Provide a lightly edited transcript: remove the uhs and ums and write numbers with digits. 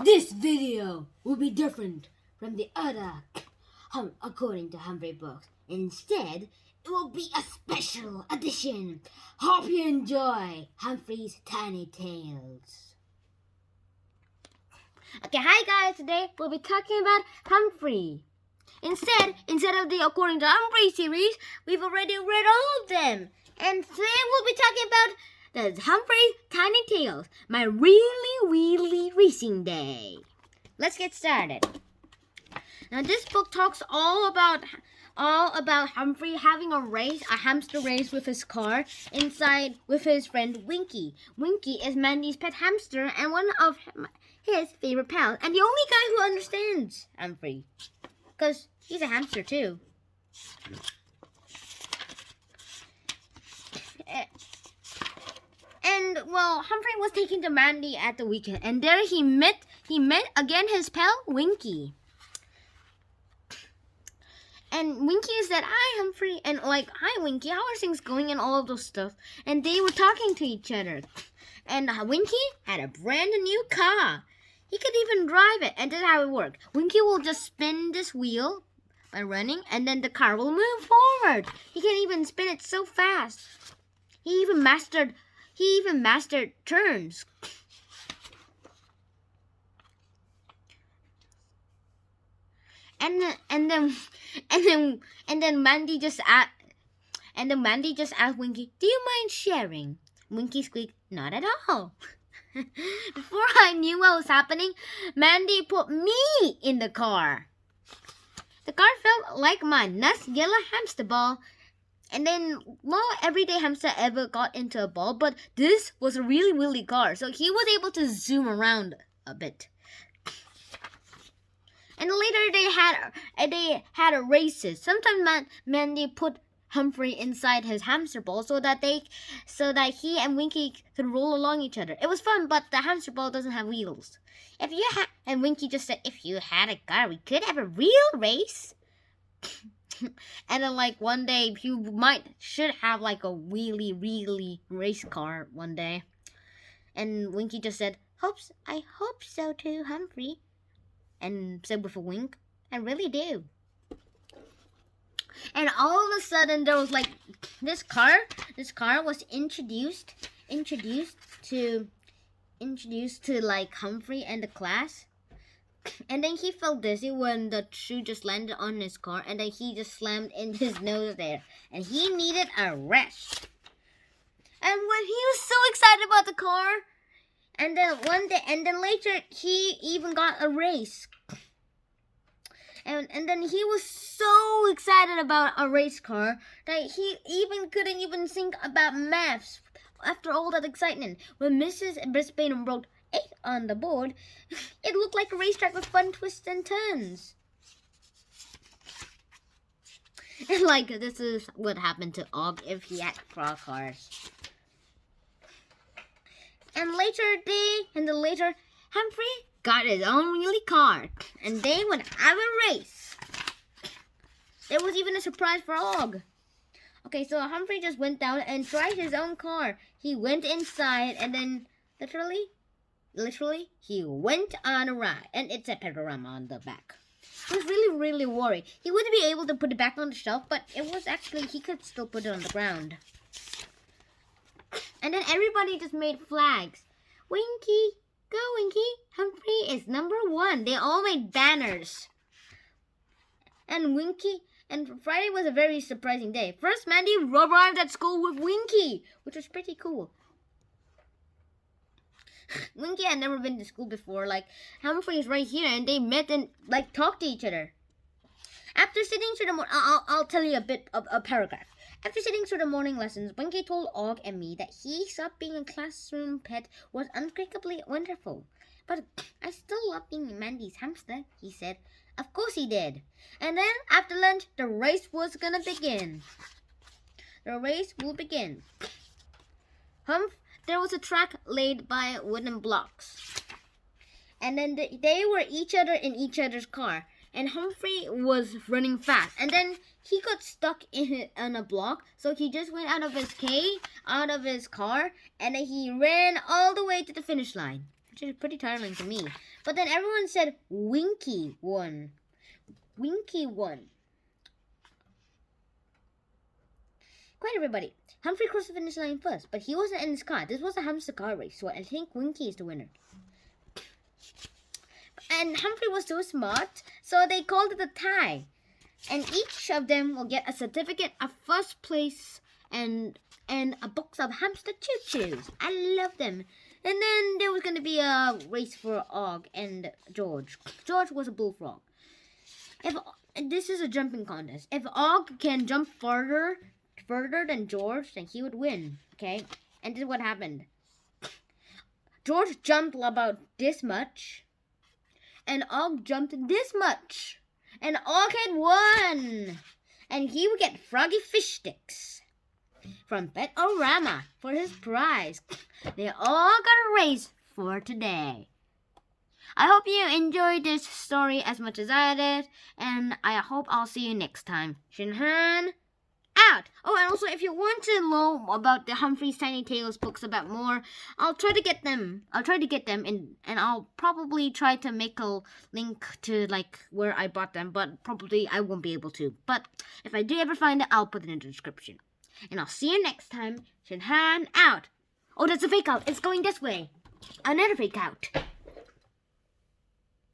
This video will be different from the other, according to Humphrey books. Instead, it will be a special edition. Hope you enjoy Humphrey's Tiny Tales. Okay, hi guys. Today we'll be talking about Humphrey. Instead of the According to Humphrey series, we've already read all of them. And today we'll be talking about the Humphrey's Tiny Tales, my really, really racing day. Let's get started. Now this book talks all about Humphrey having a hamster race with his car inside with his friend Winky. Winky is Mandy's pet hamster and one of his favorite pals, and the only guy who understands Humphrey, because he's a hamster too. And well, Humphrey was taken to Mandy at the weekend, and there he met again his pal Winky. And Winky said, "Hi, Humphrey," and "Hi, Winky, how are things going?" and all of those stuff. And they were talking to each other. And Winky had a brand new car. He could even drive it, and that's how it worked. Winky will just spin this wheel by running, and then the car will move forward. He can even spin it so fast. He even mastered turns. And then Mandy just asked Winky, "Do you mind sharing?" Winky squeaked, "Not at all." Before I knew what was happening, Mandy put me in the car. The car felt like my nice yellow hamster ball. And then, well, everyday hamster ever got into a ball, but this was a really, really car, so he was able to zoom around a bit. And later they had a races. Sometimes Mandy put Humphrey inside his hamster ball so that he and Winky could roll along each other. It was fun, but the hamster ball doesn't have wheels. And Winky just said, "If you had a car, we could have a real race." And then one day you should have a wheelie really race car one day. And Winky just said, "I hope so too, Humphrey." And said with a wink, "I really do." And all of a sudden there was this car was introduced to Humphrey and the class. And then he felt dizzy when the shoe just landed on his car, and then he just slammed in his nose there, and he needed a rest. And when he was so excited about the car, and then later he even got a race. And then he was so excited about a race car that he couldn't even think about maths after all that excitement. When Mrs. Brisbane wrote 8 on the board, it looked like a racetrack with fun twists and turns. And this is what happened to Og if he had frog cars. And later, Humphrey got his own wheelie car, and they would have a race. There was even a surprise for Og. Okay, so Humphrey just went down and tried his own car. He went inside, and then literally, he went on a ride, and it said Petrorama on the back. He was really, really worried. He wouldn't be able to put it back on the shelf, but he could still put it on the ground. And then everybody just made flags. "Winky, go Winky, Humphrey is number 1. They all made banners. And Friday was a very surprising day. First, Mandy arrived at school with Winky, which was pretty cool. Winky had never been to school before. Humphrey is right here, and they met and talked to each other. After sitting through the I'll tell you a bit of a paragraph. After sitting through the morning lessons, Winky told Og and me that he thought being a classroom pet was unspeakably wonderful. "But I still love being Mandy's hamster," he said. Of course he did. And then after lunch, the race was gonna begin. The race will begin. There was a track laid by wooden blocks. And then they were each other in each other's car. And Humphrey was running fast. And then he got stuck on a block. So he just went out of his car. And then he ran all the way to the finish line. which is pretty tiring to me. But then everyone said Winky won. Winky won. Quite everybody. Humphrey crossed the finish line first, but he wasn't in his car. This was a hamster car race, so I think Winky is the winner. And Humphrey was so smart, so they called it a tie. And each of them will get a certificate of first place and a box of hamster choo-choos. I love them. And then there was going to be a race for Og and George. George was a bullfrog. This is a jumping contest. If Og can jump further than George, then he would win. Okay? And this is what happened. George jumped about this much, and Og jumped this much. And Og had won. And he would get froggy fish sticks from Pet-O-Rama for his prize. They all got a race for today. I hope you enjoyed this story as much as I did, and I hope I'll see you next time. Shinhan out! Oh, and also if you want to know about the Humphrey's Tiny Tales books about more, I'll try to get them. And I'll probably try to make a link to like where I bought them, but probably I won't be able to. But if I do ever find it, I'll put it in the description. And I'll see you next time. Shinhan out! Oh, that's a fake out. It's going this way. Another fake out.